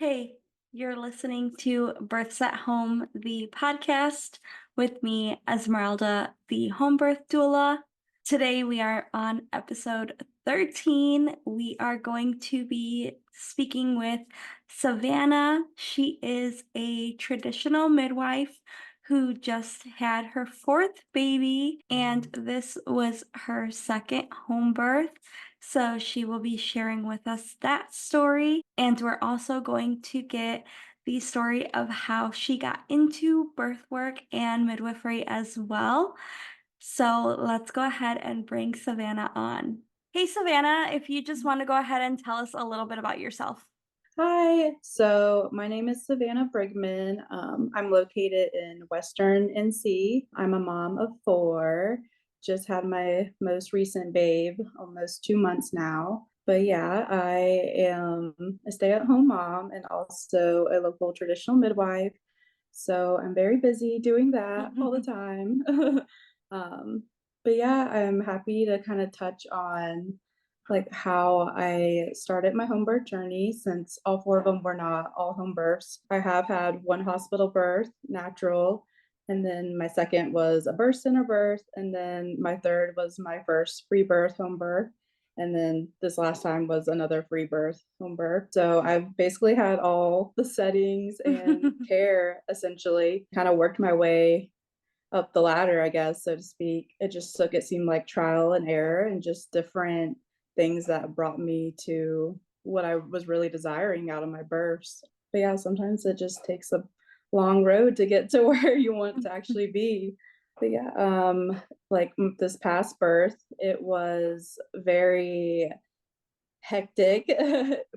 Hey, you're listening to Births at Home, the podcast with me, Esmeralda, the home birth doula. Today we are on episode 13. We are going to be speaking with Savannah. She is a traditional midwife who just had her fourth baby, and this was her second home birth. So she will be sharing with us that story. And we're also going to get the story of how she got into birth work and midwifery as well. So let's go ahead and bring Savannah on. Hey, Savannah, if you just want to go ahead and tell us a little bit about yourself. Hi, so my name is Savannah Brigman. I'm located in Western NC. I'm a mom of four. Just had my most recent babe, almost 2 months now. But yeah, I am a stay-at-home mom and also a local traditional midwife. So I'm very busy doing that all the time. um, but yeah, I'm happy to kind of touch on like how I started my home birth journey since all four of them were not all home births. I have had one hospital birth, natural, and then my second was a birth center birth, and then my third was my first free birth home birth. And then this last time was another free birth home birth. So I've basically had all the settings and care essentially, kind of worked my way up the ladder, I guess, so to speak. It seemed like trial and error and just different things that brought me to what I was really desiring out of my births. But yeah, sometimes it just takes a long road to get to where you want to actually be. But yeah, this past birth, it was very hectic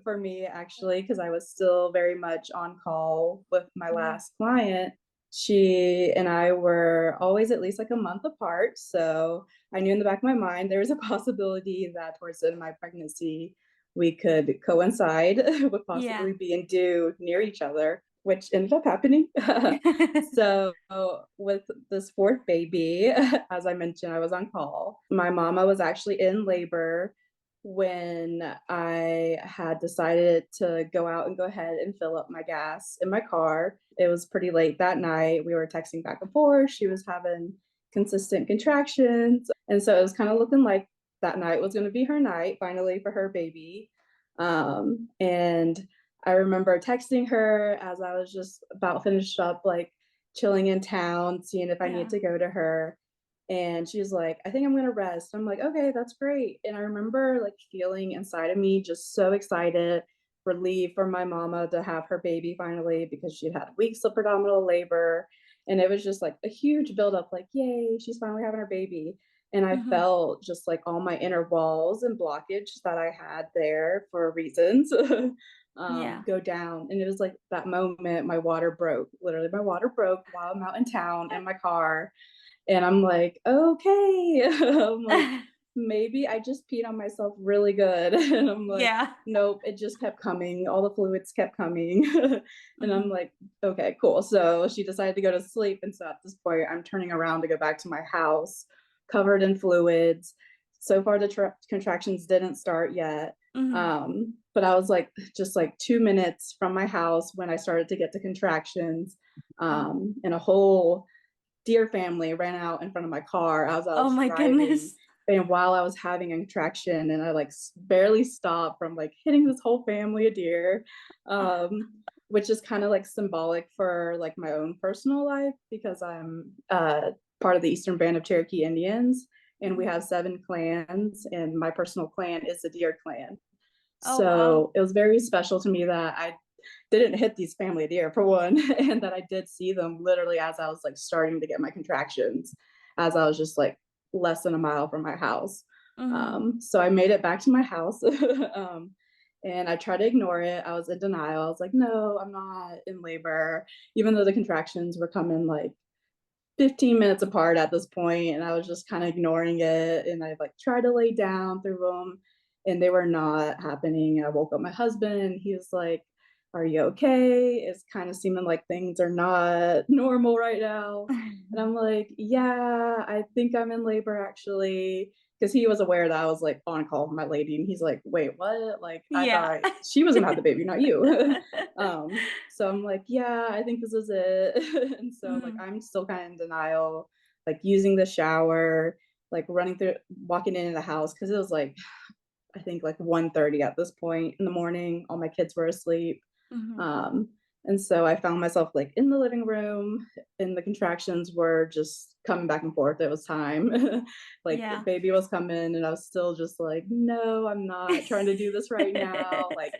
for me actually, because I was still very much on call with my last client. She and I were always at least like a month apart. So I knew in the back of my mind there was a possibility that towards the end of my pregnancy, we could coincide with Yeah. possibly being due near each other, which ended up happening. So with this fourth baby, as I mentioned, I was on call. My mama was actually in labor when I had decided to go out and go ahead and fill up my gas in my car. It was pretty late that night. We were texting back and forth. She was having consistent contractions. And so it was kind of looking like that night was going to be her night finally for her baby. And I remember texting her as I was just about finished up, like chilling in town, seeing if I needed Yeah. to go to her. And she was like, I think I'm gonna rest. I'm like, okay, that's great. And I remember like feeling inside of me just so excited, relieved for my mama to have her baby finally because she'd had weeks of predominant labor. And it was just like a huge buildup, like, yay, she's finally having her baby. And I Mhm. felt just like all my inner walls and blockage that I had there for reasons Yeah. go down. And it was like that moment my water broke. Literally, my water broke while I'm out in town in my car, and I'm like, okay. I'm like, maybe I just peed on myself really good. And I'm like, Yeah. nope, it just kept coming. All the fluids kept coming. And I'm Mhm. like, okay, cool. So she decided to go to sleep. And so at this point, I'm turning around to go back to my house, covered in fluids. So far, the contractions didn't start yet. Mhm. But I was like, just like 2 minutes from my house when I started to get the contractions, and a whole deer family ran out in front of my car as I Oh was my driving. goodness. And while I was having a contraction, and I like barely stopped from like hitting this whole family of deer, which is kind of like symbolic for like my own personal life because I'm part of the Eastern Band of Cherokee Indians, and we Mhm. have 7 clans, and my personal clan is the Deer Clan. Oh, wow. So it was very special to me that I didn't hit these family deer for one, and that I did see them literally as I was like starting to get my contractions, as I was just like less than a mile from my house. Mhm. So I made it back to my house. And I tried to ignore it. I was in denial. I was like, no, I'm not in labor, even though the contractions were coming like 15 minutes apart at this point, and I was just kind of ignoring it. And I like tried to lay down through them, and they were not happening. I woke up my husband. He was like, "Are you okay? It's kind of seeming like things are not normal right now." And I'm like, "Yeah, I think I'm in labor actually." because he was aware that I was like on call with my lady, and he's like, "Wait, what? Like, I Yeah. thought she was gonna have the baby, not you." So I'm like, "Yeah, I think this is it." And so like Mhm. I'm still kind of in denial, like using the shower, like running through, walking into the house because it was like I think like 1:30 at this point in the morning. All my kids were asleep. Mhm. Um, and so I found myself like in the living room, and the contractions were just coming back and forth. It was time. Like Yeah. baby was coming, and I was still just like, no, I'm not trying to do this right now. Like,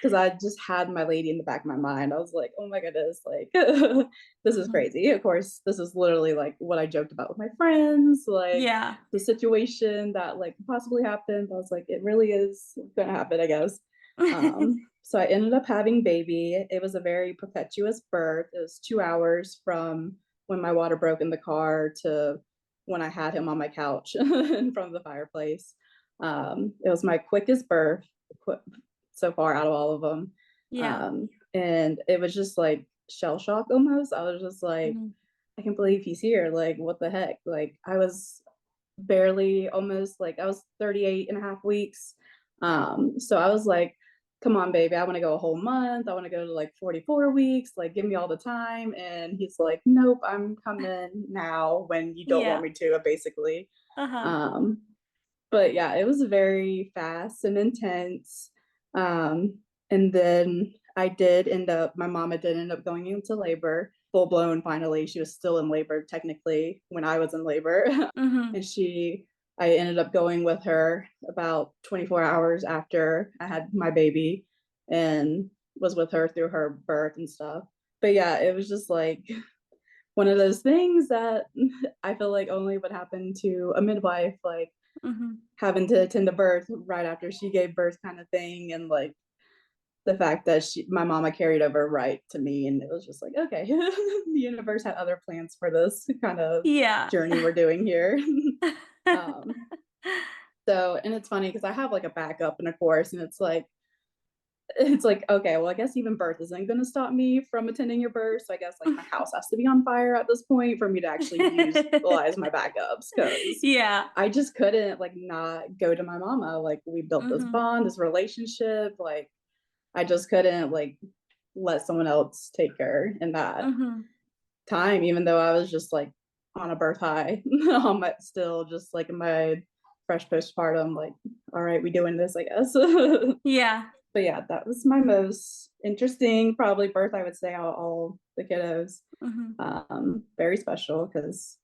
because I just had my lady in the back of my mind. I was like, oh my goodness, like this is Mhm. crazy. Of course, this is literally like what I joked about with my friends, like Yeah. the situation that like possibly happened. I was like, it really is gonna happen, I guess. So I ended up having baby. It was a very perpetuous birth. It was 2 hours from when my water broke in the car to when I had him on my couch in front of the fireplace. It was my quickest birth so far out of all of them. Yeah. And it was just like shell shock almost. I was just like, Mhm. I can't believe he's here. Like, what the heck? Like, I was barely almost like I was 38 and a half weeks. So I was like, come on, baby, I want to go a whole month. I want to go to like 44 weeks, like give me all the time. And he's like, nope, I'm coming now when you don't want Yeah. me to, basically. Uh-huh. Um, but yeah, it was very fast and intense. Um, and then my mama did end up going into labor, full blown finally. She was still in labor technically when I was in labor. Mhm. And I ended up going with her about 24 hours after I had my baby and was with her through her birth and stuff. But yeah, it was just like one of those things that I feel like only would happen to a midwife, like Mhm. having to attend a birth right after she gave birth kind of thing. And like the fact that my mama carried over right to me, and it was just like, okay, the universe had other plans for this kind of Yeah. journey we're doing here. um so, and it's funny because I have like a backup and a course, and it's like, okay, well, I guess even birth isn't going to stop me from attending your birth. So I guess like my house has to be on fire at this point for me to actually utilize my backups, because Yeah. I just couldn't like not go to my mama. Like we built this Mhm. bond, this relationship. Like I just couldn't like let someone else take her in that Mhm. time, even though I was just like on a birth high, still just like in my fresh postpartum, like, all right, we doing this, I guess. Yeah. But yeah, that was my most interesting probably birth, I would say, out of all the kiddos. Mhm. Very special because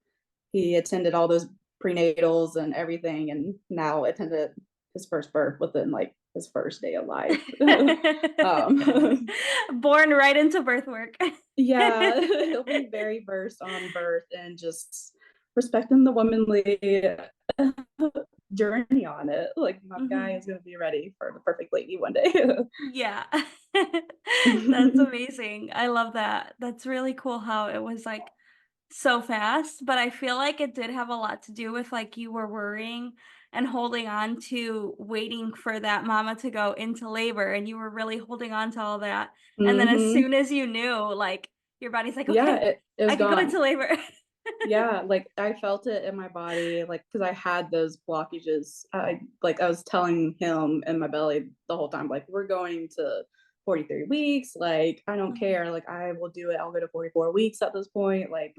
he attended all those prenatals and everything, and now attended his first birth within like his first day of life. um, Born right into birth work. yeah, he'll be very versed on birth and just respecting the womanly journey on it. Like my guy Mhm. is going to be ready for the perfect lady one day. Yeah. That's amazing. I love that. That's really cool how it was, like, so fast, but I feel like it did have a lot to do with, like, you were worrying and holding on to waiting for that mama to go into labor, and you were really holding on to all that, and then as Hmm. soon as you knew, like, your body's like, Yeah, "Okay, it was I can go gone. into labor." Yeah, like I felt it in my body, like because I had those blockages. I was telling him in my belly the whole time, like we're going to 43 weeks. Like I don't Mhm. care. Like I will do it. I'll go to 44 weeks at this point. Like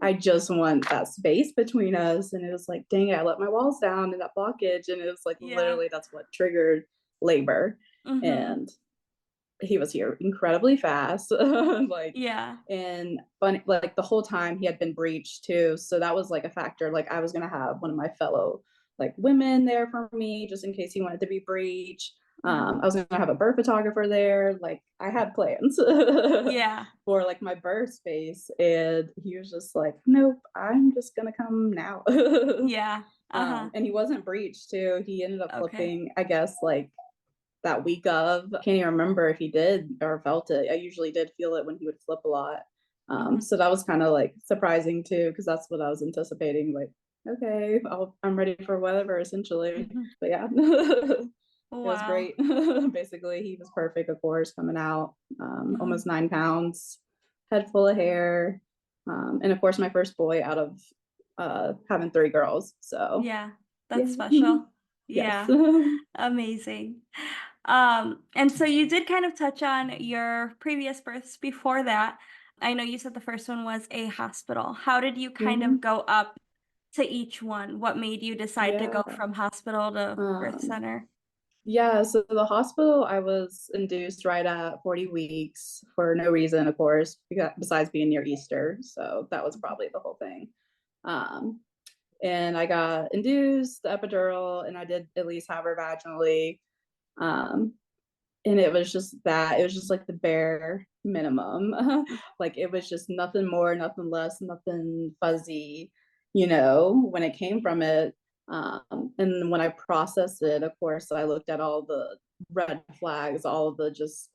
I just want that space between us. And it was like, dang it, I let my walls down and that blockage, and it was like Yeah. literally that's what triggered labor. Mhm. And he was here incredibly fast. Like, Yeah. and funny, like the whole time he had been breached too, so that was like a factor. Like I was gonna have one of my fellow like women there for me just in case he wanted to be breached. Mhm. I was gonna have a birth photographer there. Like I had plans Yeah. for like my birth space, and he was just like, nope, I'm just gonna come now. Yeah. Uh-huh. And he wasn't breached too. He ended up Okay. flipping, I guess, like that week of. I can't even remember if he did or felt it. I usually did feel it when he would flip a lot. Mhm. So that was kind of like surprising too, because that's what I was anticipating. Like, okay, I'm ready for whatever, essentially. Mhm. But yeah, it was Wow. great. Basically, he was perfect, of course, coming out, Mhm. almost 9 pounds, head full of hair, and of course, my first boy out of having three girls. So Yeah. That's Yeah. special. Yes. Yeah, amazing. And so you did kind of touch on your previous births before that. I know you said the first one was a hospital. How did you kind of Mhm. go up to each one? What made you decide to Yeah. go from hospital to birth Um, center? yeah, so the hospital, I was induced right at 40 weeks for no reason, of course, besides being near Easter. So that was probably the whole thing. Um, and I got induced, the epidural, and I did at least have her vaginally. Um, and it was just like the bare minimum. Mm, Like it was just nothing more, nothing less, nothing fuzzy, when it came from it. And when I processed it, of course, I looked at all the red flags, all the just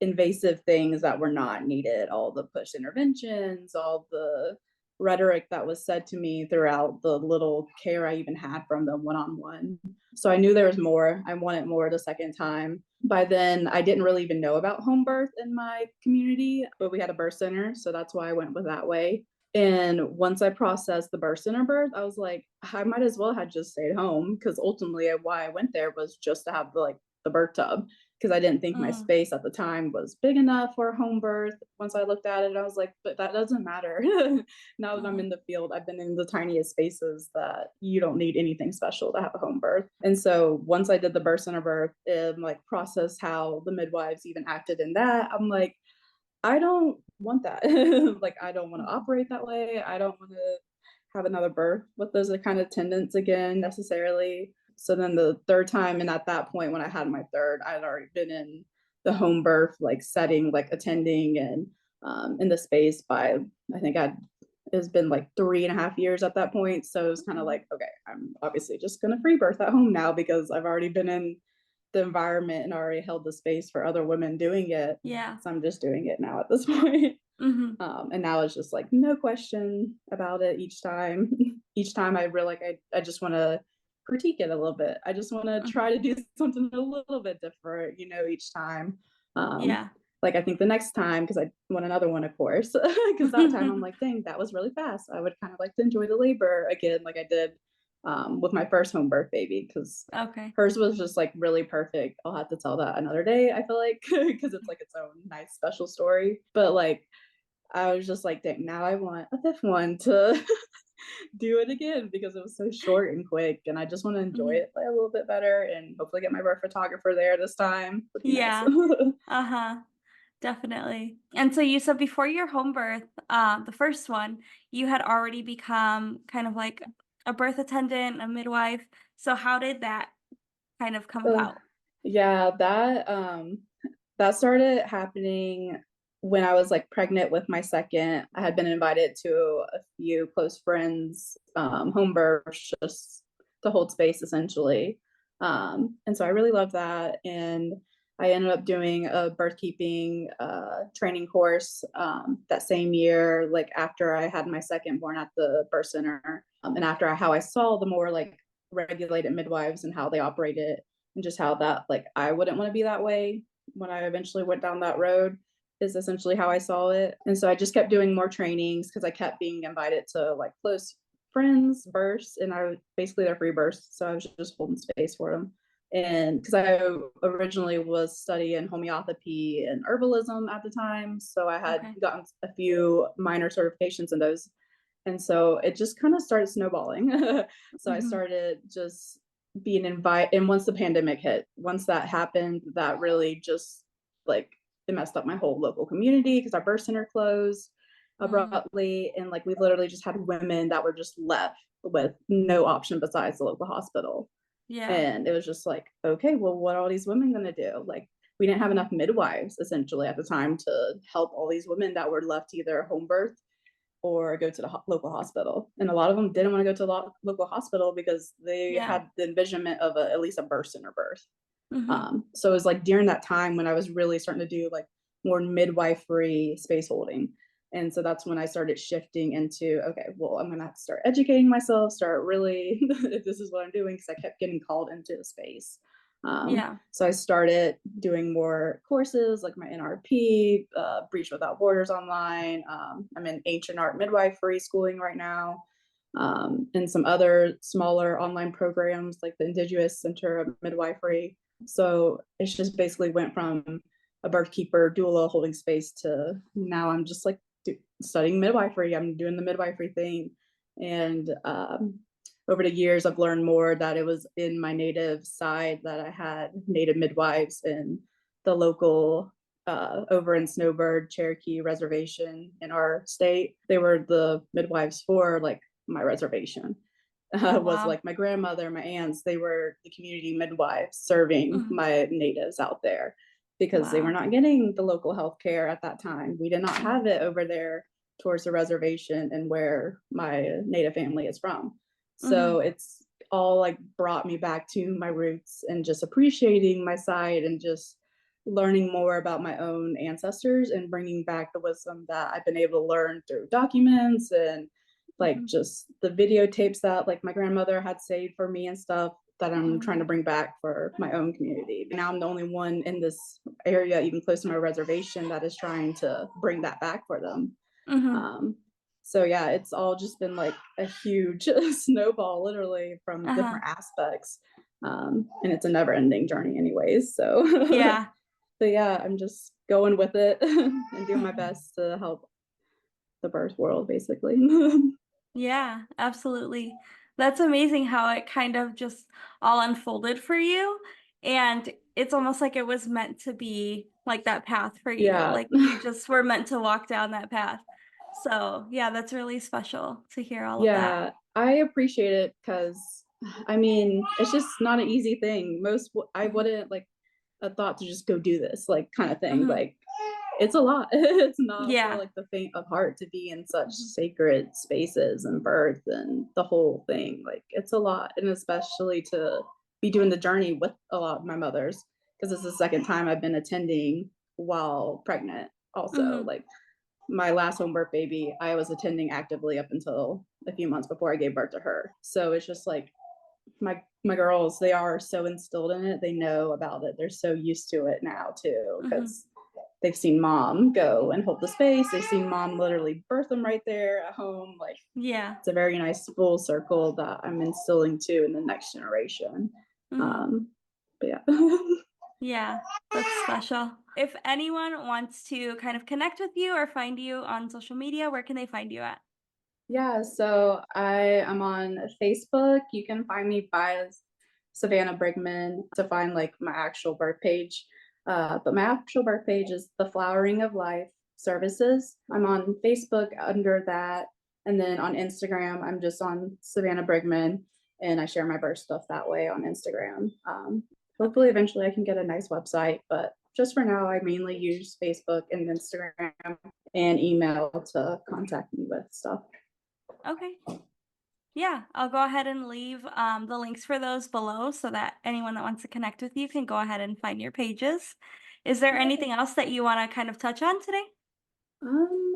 invasive things that were not needed, all the push interventions, all the rhetoric that was said to me throughout the little care I even had from them one on one. So I knew there was more. I wanted more the second time. By then, I didn't really even know about home birth in my community, but we had a birth center. So that's why I went with that way. And once I processed the birth center birth, I was like, I might as well have just stayed home because ultimately why I went there was just to have the birth tub because I didn't think my mm, space at the time was big enough for a home birth. Once I looked at it, I was like, but that doesn't matter. Now that I'm mhm, in the field, I've been in the tiniest spaces that you don't need anything special to have a home birth. And so once I did the birth center birth and like process how the midwives even acted in that, I'm like, I don't want that. Like, I don't want to mhm, operate that way. I don't want to have another birth with those kind of attendants again necessarily. So then the third time, and at that point when I had my third, I had already been in the home birth like setting, like attending and in the space by I think it's been like 3.5 years at that point. So it was kind of mhm. like, okay, I'm obviously just gonna free birth at home now because I've already been in the environment and already held the space for other women doing it. Yeah. So I'm just doing it now at this point. Mhm, And now it's just like no question about it each time. Each time I really I just want to critique it a little bit. I just want to mhm. try to do something a little bit different, each time. Um, Yeah. like I think the next time, because I want another one, of course, because that time I'm like, dang, that was really fast. I would kind of like to enjoy the labor again, like I did with my first home birth baby, because Okay. hers was just like really perfect. I'll have to tell that another day, I feel like, because it's like its own nice special story. But like I was just like, dang, now I want a fifth one to do it again because it was so short and quick. And I just want to enjoy Mhm. it like, a little bit better and hopefully get my birth photographer there this time. Would be nice. Yeah. Uh-huh. Definitely. And so you said before your home birth, the first one, you had already become kind of like a birth attendant, a midwife. So how did that kind of come uh, about? yeah, that started happening when I was like pregnant with my second. I had been invited to a few close friends' home births just to hold space essentially. And so I really loved that. And I ended up doing a birth keeping training course that same year, like after I had my second born at the birth center. And after how I saw the more like regulated midwives and how they operated and just how that like I wouldn't want to be that way when I eventually went down that road is essentially how I saw it. And so I just kept doing more trainings because I kept being invited to like close friends bursts and I was basically their free bursts. So I was just holding space for them. And because I originally was studying homeopathy and herbalism at the time. So I had Okay. gotten a few minor certifications in those. And so it just kind of started snowballing. So I Hmm. started just being invited. And once the pandemic hit, once that happened, that really just like it messed up my whole local community because our birth center closed Mm, abruptly. And like we literally just had women that were just left with no option besides the local hospital. yeah. And it was just like, okay, well, what are all these women going to do? Like, we didn't have Hmm. enough midwives essentially at the time to help all these women that were left either home birth or go to the local hospital. And a lot of them didn't want to go to the local hospital because they Yeah. had the envisionment of at least a birth center birth. Hmm. So it was like during that time when I was really starting to do like more midwifery space holding. And so that's when I started shifting into, okay, well, I'm gonna have to start educating myself, start really, if this is what I'm doing, because I kept getting called into the space. Yeah. So I started doing more courses like my NRP, Breach Without Borders online. I'm in ancient art midwifery schooling right now. and some other smaller online programs like the Indigenous Center of Midwifery. So it's just basically went from a birth keeper doula holding space to now I'm just like studying midwifery. I'm doing the midwifery thing. And over the years, I've learned more that it was in my native side that I had native midwives in the local over in Snowbird Cherokee reservation in our state. They were the midwives for like my reservation. Oh, Was wow. like my grandmother, my aunts, they were the community midwives serving Mhm. my natives out there because they were Wow. not getting the local health care at that time. We did not have Mhm. it over there towards the reservation and where my native family is from. So Mhm. it's all like brought me back to my roots and just appreciating my side and just learning more about my own ancestors and bringing back the wisdom that I've been able to learn through documents and like Mhm. just the videotapes that like my grandmother had saved for me and stuff that I'm Mhm. trying to bring back for my own community. Now I'm the only one in this area, even close to my reservation, that is trying to bring that back for them. Mhm. Um, so yeah, it's all just been like a huge snowball, literally from Uh-huh. different aspects, and it's a never-ending journey, anyways. So, Yeah. so yeah, I'm just going with it and doing my Mhm. best to help the birth world, basically. Yeah, absolutely. That's amazing how it kind of just all unfolded for you. And it's almost like it was meant to be like that path for you. Yeah, Like you just were meant to walk down that path. So, yeah, that's really special to hear all of that. yeah, I appreciate it because I mean, it's just not an easy thing. I Mhm. wouldn't like a thought to just go do this, like kind of thing. Mhm. Like it's a lot. It's not for Yeah. like the faint of heart to be in such Mhm. sacred spaces and birth and the whole thing. Like it's a lot, and especially to be doing the journey with a lot of my mothers because it's the second time I've been attending while pregnant. Also, Mhm. like my last home birth baby, I was attending actively up until a few months before I gave birth to her. So it's just like my girls, they are so instilled in it. They know about it. They're so used to it now too, Mhm. because they've seen mom go and hold the space. They've seen mom literally birth them right there at home. Like Yeah. it's a very nice full circle that I'm instilling too in the next generation. Mhm. Um, but yeah. Yeah, that's special. If anyone wants to kind of connect with you or find you on social media, where can they find you at? Yeah, so I am on Facebook. You can find me by Savannah Brigman to find like my actual birth page. But my actual birth page is the Flowering of Life Services. I'm on Facebook under that. And then on Instagram, I'm just on Savannah Brigman and I share my birth stuff that way on Instagram. Hopefully, Okay. eventually, I can get a nice website, but just for now, I mainly use Facebook and Instagram and email to contact me with stuff. Okay. Yeah, I'll go ahead and leave the links for those below so that anyone that wants to connect with you can go ahead and find your pages. Is there anything else that you want to kind of touch on today? Um,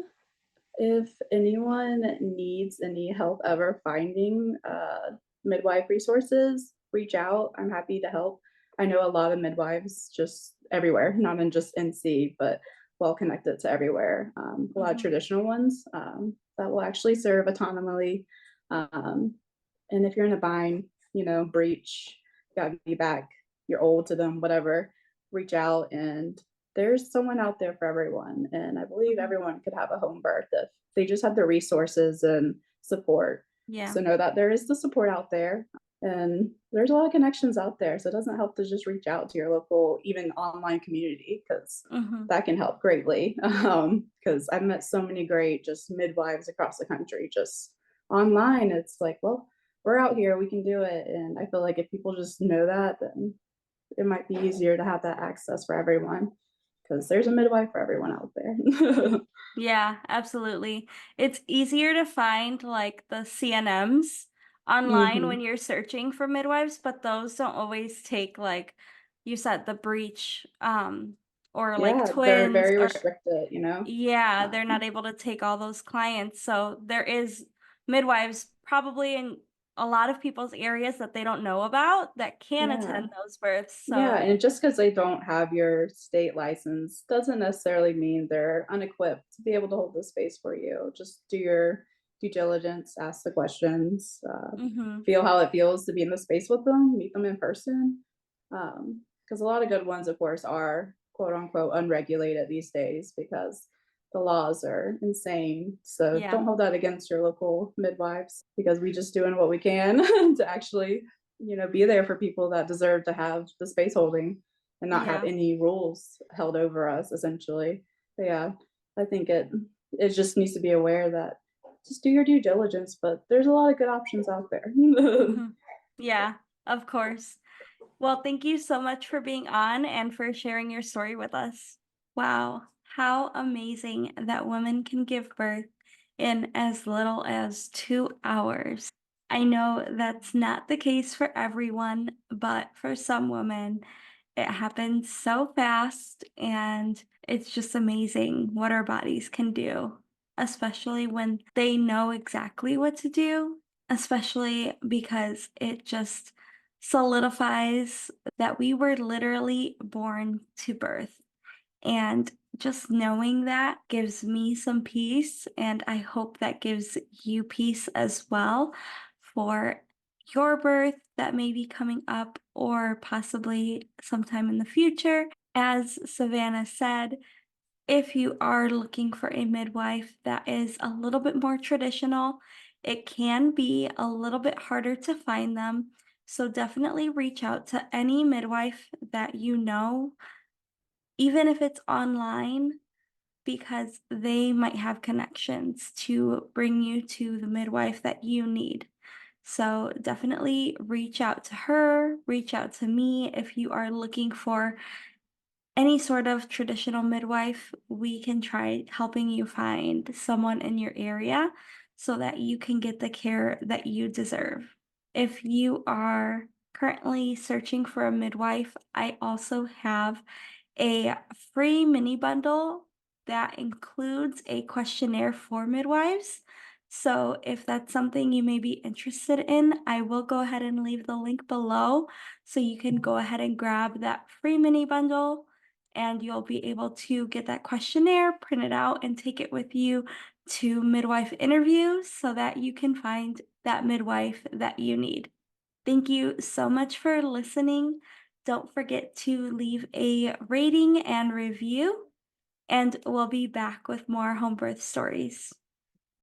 if anyone needs any help ever finding midwife resources, reach out. I'm happy to help. I know a lot of midwives just everywhere, not in just NC, but well connected to everywhere. A lot of Hmm. traditional ones that will actually serve autonomously. Um, and if you're in a bind, breach, gotta be back, you're old to them, whatever, reach out and there's someone out there for everyone. And I believe Hmm. everyone could have a home birth if they just have the resources and support. Yeah. So know that there is the support out there and there's a lot of connections out there. So it doesn't help to just reach out to your local, even online community, because Hmm. that can help greatly. Because I've met so many great just midwives across the country, just online. It's like, well, we're out here, we can do it. And I feel like if people just know that, then it might be easier to have that access for everyone because there's a midwife for everyone out there. Yeah, absolutely. It's easier to find like the CNMs online Hmm. when you're searching for midwives, but those don't always take like you said the breech or like Yeah, they're twins very or restricted. yeah, they're not Um, able to take all those clients. So there is midwives probably in a lot of people's areas that they don't know about that can yeah. attend those births. Yeah, So and just because they don't have your state license doesn't necessarily mean they're unequipped to be able to hold the space for you. Just do your due diligence, ask the questions, Mhm. feel how it feels to be in the space with them, meet them in person. Because a lot of good ones, of course, are quote unquote unregulated these days because the laws are insane. So Yeah. don't hold that against your local midwives because we just doing what we can to actually, be there for people that deserve to have the space holding and not have Yeah. any rules held over us essentially. But yeah, I think it just needs to be aware that just do your due diligence, but there's a lot of good options out there. Mhm. Yeah, of course. Well, thank you so much for being on and for sharing your story with us. Wow, how amazing that women can give birth in as little as 2 hours. I know that's not the case for everyone, but for some women, it happens so fast, and it's just amazing what our bodies can do, especially when they know exactly what to do, especially because it just solidifies that we were literally born to birth. And just knowing that gives me some peace, and I hope that gives you peace as well for your birth that may be coming up or possibly sometime in the future. As Savannah said, if you are looking for a midwife that is a little bit more traditional, it can be a little bit harder to find them. So definitely reach out to any midwife that you know, even if it's online, because they might have connections to bring you to the midwife that you need. So definitely reach out to her, reach out to me if you are looking for any sort of traditional midwife. We can try helping you find someone in your area so that you can get the care that you deserve. If you are currently searching for a midwife, I also have a free mini bundle that includes a questionnaire for midwives. So, if that's something you may be interested in, I will go ahead and leave the link below so you can go ahead and grab that free mini bundle, and you'll be able to get that questionnaire, print it out, and take it with you to midwife interviews so that you can find that midwife that you need. Thank you so much for listening. Don't forget to leave a rating and review, and we'll be back with more home birth stories.